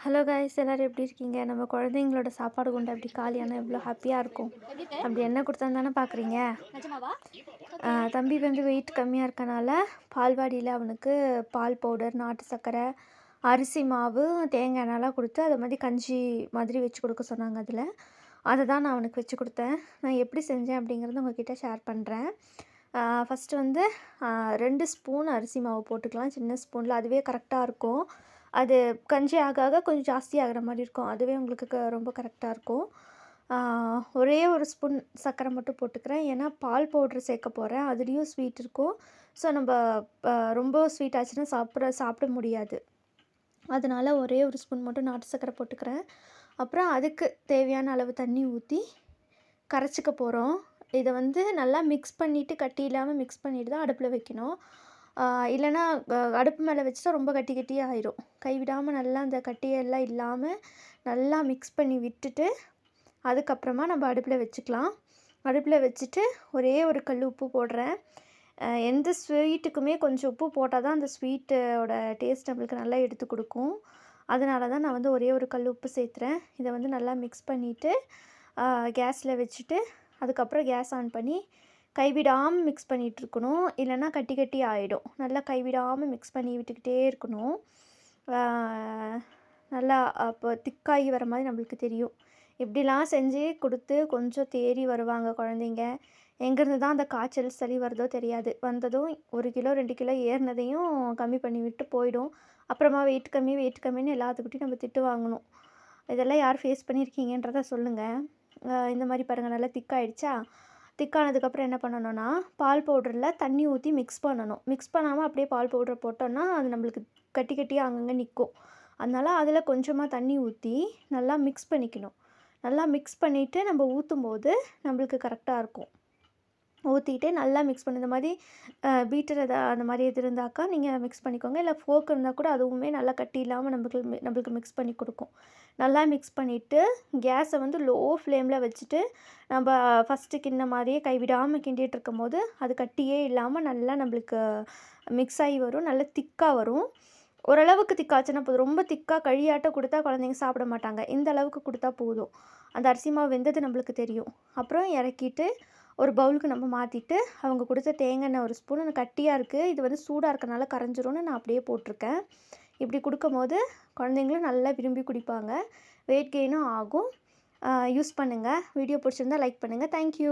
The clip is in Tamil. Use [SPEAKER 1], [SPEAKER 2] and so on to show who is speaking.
[SPEAKER 1] ஹலோ காய்ஸ், எல்லோரும் எப்படி இருக்கீங்க? நம்ம குழந்தைங்களோட சாப்பாடு குண்டை அப்படி காலியான எவ்வளோ ஹாப்பியாக இருக்கும். அப்படி என்ன கொடுத்தான்னு தானே பார்க்குறீங்க. தம்பி வந்து வெயிட் கம்மியாக இருக்கனால பால்வாடியில் அவனுக்கு பால் பவுடர், நாட்டு சர்க்கரை, அரிசி மாவு, தேங்காய் எண்ணெய்லாம் கொடுத்து அது மாதிரி கஞ்சி மாதிரி வச்சு கொடுக்க சொன்னாங்க. அதை தான் நான் அவனுக்கு வச்சு கொடுத்தேன். நான் எப்படி செஞ்சேன் அப்படிங்கிறத உங்ககிட்ட ஷேர் பண்ணுறேன். ஃபஸ்ட்டு வந்து 2 ஸ்பூன் அரிசி மாவு போட்டுக்கலாம், சின்ன ஸ்பூனில். அதுவே கரெக்டாக இருக்கும். அது கஞ்சி ஆக ஆக கொஞ்சம் ஜாஸ்தி ஆகிற மாதிரி இருக்கும். அதுவே உங்களுக்கு ரொம்ப கரெக்டாக இருக்கும். ஒரே ஒரு ஸ்பூன் சர்க்கரை மட்டும் போட்டுக்கிறேன். ஏன்னா பால் பவுட்ரு சேர்க்க போகிறேன், அதுலேயும் ஸ்வீட் இருக்கும். ஸோ நம்ம ரொம்ப ஸ்வீட் ஆச்சுன்னா சாப்பிட முடியாது. அதனால் ஒரே ஒரு ஸ்பூன் மட்டும் நாட்டு சர்க்கரை போட்டுக்கிறேன். அப்புறம் அதுக்கு தேவையான அளவு தண்ணி ஊற்றி கரைச்சிக்க போகிறோம். இதை வந்து நல்லா மிக்ஸ் பண்ணிவிட்டு, கட்டி இல்லாமல் மிக்ஸ் பண்ணிவிட்டு தான் அடுப்பில் வைக்கணும். இல்லைனா அடுப்பு மேலே வச்சுட்டா ரொம்ப கட்டி கட்டியாக ஆயிரும். கைவிடாமல் நல்லா அந்த கட்டியெல்லாம் இல்லாமல் நல்லா மிக்ஸ் பண்ணி விட்டுட்டு அதுக்கப்புறமா நம்ம அடுப்பில் வச்சுக்கலாம். அடுப்பில் வச்சுட்டு ஒரே ஒரு கல் உப்பு போடுறேன். எந்த ஸ்வீட்டுக்குமே கொஞ்சம் உப்பு போட்டால் தான் அந்த ஸ்வீட்டோட டேஸ்ட் நம்மளுக்கு நல்லா எடுத்து கொடுக்கும். அதனால தான் நான் வந்து ஒரே ஒரு கல் உப்பு சேர்த்துறேன். இதை வந்து நல்லா மிக்ஸ் பண்ணிவிட்டு கேஸில் வச்சுட்டு அதுக்கப்புறம் கேஸ் ஆன் பண்ணி கைவிடாமல் மிக்ஸ் பண்ணிகிட்ருக்கணும். இல்லைன்னா கட்டி கட்டி ஆகிடும். நல்லா கைவிடாமல் மிக்ஸ் பண்ணி விட்டுக்கிட்டே இருக்கணும். நல்லா அப்போ திக்காகி வர மாதிரி நம்மளுக்கு தெரியும். இப்படிலாம் செஞ்சு கொடுத்து கொஞ்சம் தேறி வருவாங்க குழந்தைங்க. எங்கேருந்து தான் அந்த காய்ச்சல் சளி வருதோ தெரியாது. வந்ததும் 1 கிலோ 2 கிலோ ஏறினதையும் கம்மி பண்ணி விட்டு போயிடும். அப்புறமா வெயிட் கம்மின்னு எல்லாத்துக்கிட்டையும் நம்ம திட்டு வாங்கணும். இதெல்லாம் யார் ஃபேஸ் பண்ணியிருக்கீங்கன்றதை சொல்லுங்கள். இந்த மாதிரி பாருங்கள், நல்லா திக்காயிடுச்சா? திக்கானதுக்கப்புறம் என்ன பண்ணணும்னா, பால் பவுடரில் தண்ணி ஊற்றி மிக்ஸ் பண்ணணும். மிக்ஸ் பண்ணாமல் அப்படியே பால் பவுடரை போட்டோன்னா அது நம்மளுக்கு கட்டி கட்டியாக அங்கங்கே நிற்கும். அதனால் அதில் கொஞ்சமாக தண்ணி ஊற்றி நல்லா மிக்ஸ் பண்ணிக்கணும். நல்லா மிக்ஸ் பண்ணிவிட்டு நம்ம ஊற்றும்போது நம்மளுக்கு கரெக்டாக இருக்கும். ஊற்றிட்டு நல்லா மிக்ஸ் பண்ணி இந்த மாதிரி பீட்டர் அந்த மாதிரி எது இருந்தாக்கா நீங்கள் மிக்ஸ் பண்ணிக்கோங்க. இல்லை ஃபோக் இருந்தால் கூட அதுவுமே நல்லா கட்டி இல்லாமல் நம்மளுக்கு மிக்ஸ் பண்ணி கொடுக்கும். நல்லா மிக்ஸ் பண்ணிவிட்டு கேஸை வந்து லோ ஃப்ளேமில் வச்சுட்டு நம்ம ஃபஸ்ட்டு கிண்ண மாதிரியே கைவிடாமல் கிண்டிகிட்டு இருக்கும் போது அது கட்டியே இல்லாமல் நல்லா நம்மளுக்கு மிக்ஸ் ஆகி வரும். நல்லா திக்காக வரும். ஓரளவுக்கு திக்காச்சுன்னா போதும். ரொம்ப திக்காக கழியாட்டம் கொடுத்தா குழந்தைங்க சாப்பிட மாட்டாங்க. இந்த அளவுக்கு கொடுத்தா போதும். அந்த அரிசி மாவு வெந்தது நம்மளுக்கு தெரியும். அப்புறம் இறக்கிட்டு ஒரு பவுலுக்கு நம்ம மாற்றிட்டு அவங்க கொடுத்த தேங்காய் எண்ணெய் 1 ஸ்பூன். அந்த கட்டியாக இருக்குது, இது வந்து சூடாக இருக்கனால கரைஞ்சிரும்னு நான் அப்படியே போட்டிருக்கேன். இப்படி கொடுக்கும்போது குழந்தைங்களும் நல்லா விரும்பி குடிப்பாங்க. வெயிட் கெயினும் ஆகும். யூஸ் பண்ணுங்கள். வீடியோ பிடிச்சிருந்தா லைக் பண்ணுங்கள். தேங்க்யூ.